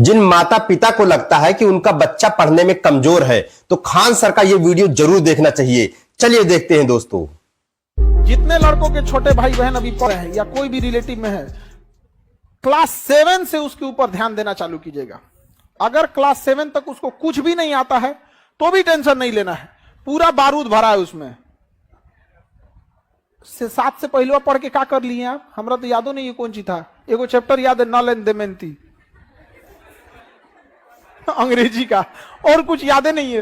जिन माता पिता को लगता है कि उनका बच्चा पढ़ने में कमजोर है तो खान सर का यह वीडियो जरूर देखना चाहिए। चलिए देखते हैं दोस्तों। जितने लड़कों के छोटे भाई बहन अभी पढ़े हैं या कोई भी रिलेटिव में है, क्लास 7 से उसके ऊपर ध्यान देना चालू कीजिएगा। अगर क्लास 7 तक उसको कुछ भी नहीं आता है तो भी टेंशन नहीं लेना है, पूरा बारूद भरा है उसमें। 7 से पहले पढ़ के क्या कर लिए आप? हमरा तो यादो नहीं है कौन सी था। एगो चैप्टर याद है, नल एंड दमयंती अंग्रेजी का, और कुछ याद नहीं है।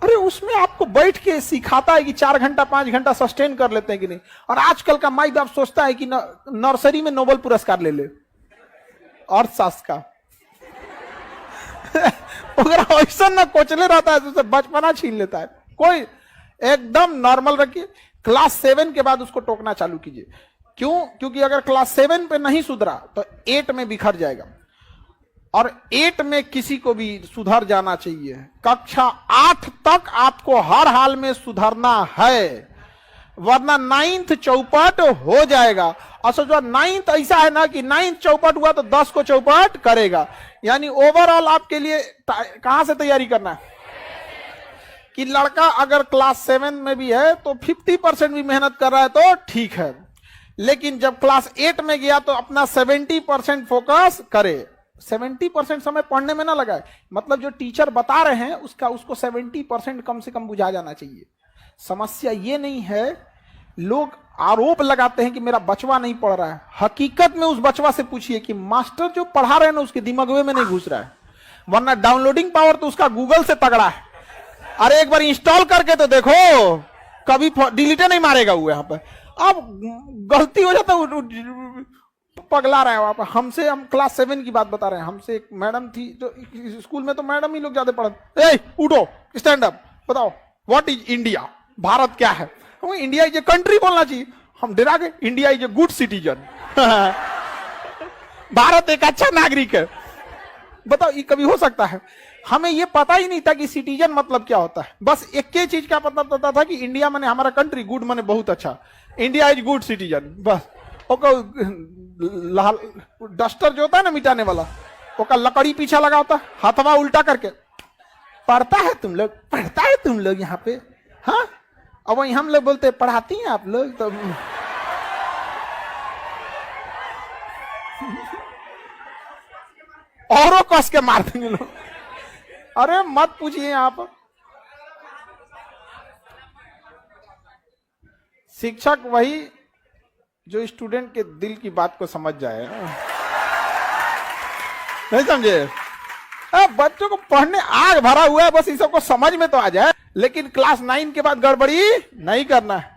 अरे उसमें आपको बैठ के सिखाता है कि 4 घंटा 5 घंटा सस्टेन कर लेते हैं कि नहीं। और आजकल का माई बाप सोचता है कि नर्सरी में नोबेल पुरस्कार ले ले अर्थशास्त्र का। अगर ऐसा ना कोचले रहता है तो बचपना छीन लेता है। कोई एकदम नॉर्मल रखिए। क्लास 7 के बाद उसको टोकना चालू कीजिए। क्यों? क्योंकि अगर क्लास 7 पे नहीं सुधरा तो 8 में बिखर जाएगा, और 8 में किसी को भी सुधर जाना चाहिए। कक्षा 8 तक आपको हर हाल में सुधरना है, वरना 9th चौपट हो जाएगा। असल जो 9th ऐसा है ना कि 9th चौपट हुआ तो 10 को चौपट करेगा। यानी ओवरऑल आपके लिए कहां से तैयारी करना है कि लड़का अगर क्लास 7 में भी है तो 50% भी मेहनत कर रहा है तो ठीक है, लेकिन जब क्लास 8 में गया तो अपना 70% फोकस करे। 70% समय पढ़ने में ना लगाए, मतलब जो टीचर बता रहे हैं उसको 70% कम से कम बुझा जाना चाहिए। समस्या ये नहीं है, लोग आरोप लगाते हैं कि मेरा बचवा नहीं पढ़ रहा है। हकीकत में उस बचवा से पूछिए कि मास्टर जो पढ़ा रहे हैं ना उसके दिमाग में नहीं घुस रहा है, वरना डाउनलोडिंग पावर तो उसका गूगल से तगड़ा है। अरे एक बार इंस्टॉल करके तो देखो, कभी डिलीटे नहीं मारेगा वो। यहाँ पर अब गलती हो जाता है, पगला रहा है वहां पर। हमसे, हम क्लास 7 की बात बता रहे हैं। हमसे एक मैडम थी तो स्कूल में तो मैडम ही लोग ज्यादा पढ़ते। ए उठो, स्टैंड अप, बताओ व्हाट इज इंडिया, भारत क्या है। हम इंडिया इज ए कंट्री बोलना चाहिए, हम डरा गए। India is a good citizen, Bharat एक अच्छा नागरिक है। बताओ ये कभी हो सकता है? हमें ये पता ही नहीं था कि सिटीजन मतलब क्या होता है। बस एक ही चीज का पता था कि इंडिया माने हमारा कंट्री, गुड माने बहुत अच्छा, इंडिया इज गुड सिटीजन। बस लाल डस्टर जो होता है ना मिटाने वाला, वो लकड़ी पीछा लगा होता, हाथवा उल्टा करके पढ़ता है तुम लोग, पढ़ता है तुम लोग यहाँ पे। हाँ, अब वही हम लोग बोलते पढ़ाती हैं आप लोग तो। औरों कस के मार देंगे लोग। अरे मत पूछिए आप। शिक्षक वही जो स्टूडेंट के दिल की बात को समझ जाए। नहीं समझे? बच्चों को पढ़ने आग भरा हुआ है, बस इस सबको समझ में तो आ जाए। लेकिन क्लास 9 के बाद गड़बड़ी नहीं करना है।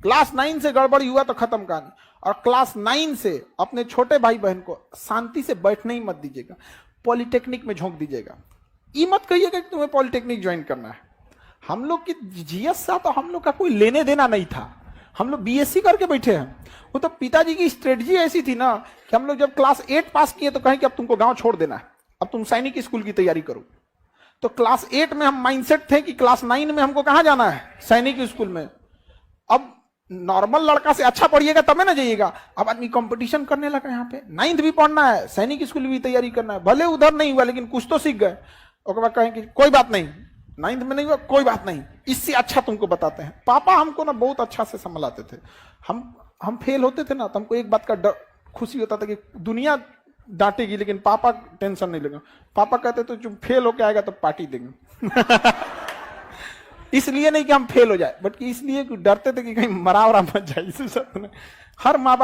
क्लास 9 से गड़बड़ी हुआ तो खत्म कहानी। और क्लास 9 से अपने छोटे भाई बहन को शांति से बैठने ही मत दीजिएगा, पॉलिटेक्निक में झोंक दीजिएगा। ये मत कहिएगा कि तुम्हें पॉलिटेक्निक ज्वाइन करना है। हम लोग की जीएस सा तो हम लोग का कोई लेने देना नहीं था, हम लोग बीएससी करके बैठे हैं। वो तो पिताजी की स्ट्रेटजी ऐसी थी ना कि हम लोग जब क्लास 8 पास किए तो कहें कि अब तुमको गांव छोड़ देना है, अब तुम सैनिक स्कूल की तैयारी करो। तो क्लास 8 में हम माइंडसेट थे कि क्लास 9 में हमको कहां जाना है, सैनिक स्कूल में। अब नॉर्मल लड़का से अच्छा पढ़िएगा तब ना जाइएगा। अब आदमी कंपटीशन करने लगा, यहाँ पे 9th भी पढ़ना है, सैनिक स्कूल भी तैयारी करना है। भले उधर नहीं हुआ लेकिन कुछ तो सीख गए। उसके बाद कहें कि कोई बात नहीं, 9th में नहीं हुआ कोई बात नहीं, इससे अच्छा तुमको बताते हैं। पापा हमको ना बहुत अच्छा से संभलाते थे। हम फेल होते थे ना तो हमको एक बात का डर, खुशी होता था कि दुनिया डांटेगी लेकिन पापा टेंशन नहीं लेगा। पापा कहते तो जो फेल होके आएगा तो पार्टी देंगे। इसलिए नहीं कि हम फेल हो जाए, बट इसलिए कि डरते थे कि कहीं मरा वरा मत जाए। हर माँ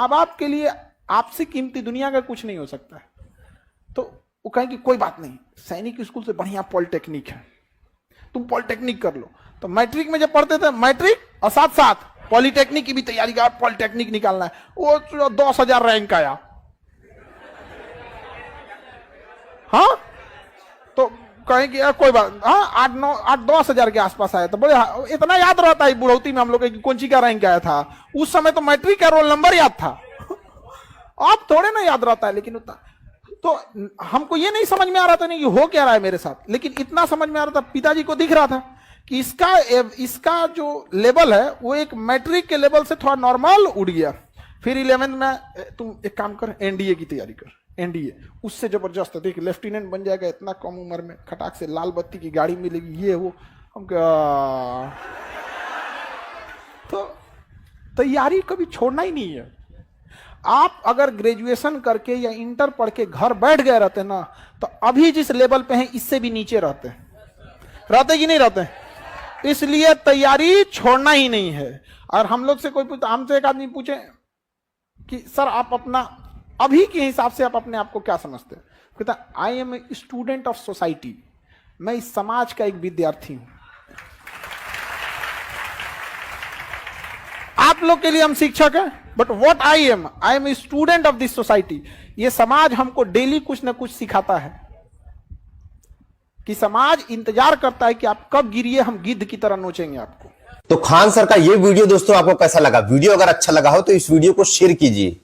बाप के लिए आपसे कीमती दुनिया का कुछ नहीं हो सकता है। तो वो कहें कि कोई बात नहीं, सैनिक स्कूल से बढ़िया पॉलिटेक्निक है, तुम पॉलिटेक्निक कर लो। तो मैट्रिक में जब पढ़ते थे, मैट्रिक और साथ साथ पॉलिटेक्निक की भी तैयारी कर, पॉलिटेक्निक निकालना है। वो 10,000 रैंक आया। हाँ, तो कहें कि कोई बात, हाँ 8-10,000 के आसपास आया। तो बड़े इतना याद रहता है बुढ़ौती में हम लोग कौन सी का रैंक आया था। उस समय तो मैट्रिक का रोल नंबर याद था, अब थोड़े ना याद रहता है। लेकिन उतना तो हमको ये नहीं समझ में आ रहा था नहीं कि हो क्या रहा है मेरे साथ, लेकिन इतना समझ में आ रहा था, पिताजी को दिख रहा था कि इसका जो लेवल है वो एक मैट्रिक के लेवल से थोड़ा नॉर्मल उड़ गया। फिर 11th में तुम एक काम कर, एनडीए की तैयारी कर, एनडीए उससे जबरदस्त है। देखिए लेफ्टिनेंट बन जाएगा इतना कम उम्र में, खटाक से लाल बत्ती की गाड़ी मिलेगी, ये वो। हम क्या, तो तैयारी कभी छोड़ना ही नहीं है। आप अगर ग्रेजुएशन करके या इंटर पढ़ के घर बैठ गए रहते ना, तो अभी जिस लेवल पे हैं इससे भी नीचे रहते कि नहीं रहते। इसलिए तैयारी छोड़ना ही नहीं है। और हम लोग से कोई पूछता, हमसे एक आदमी पूछे कि सर आप अपना अभी के हिसाब से आप अपने आप को क्या समझते हैं, कहता I am a student of society, मैं इस समाज का एक विद्यार्थी हूं। आप लोग के लिए हम शिक्षक हैं, but what I am a student of this society. ये समाज हमको डेली कुछ ना कुछ सिखाता है कि समाज इंतजार करता है कि आप कब गिरिए, हम गिद्ध की तरह नोचेंगे आपको। तो खान सर का ये वीडियो दोस्तों आपको कैसा लगा? वीडियो अगर अच्छा लगा हो तो इस वीडियो को शेयर कीजिए।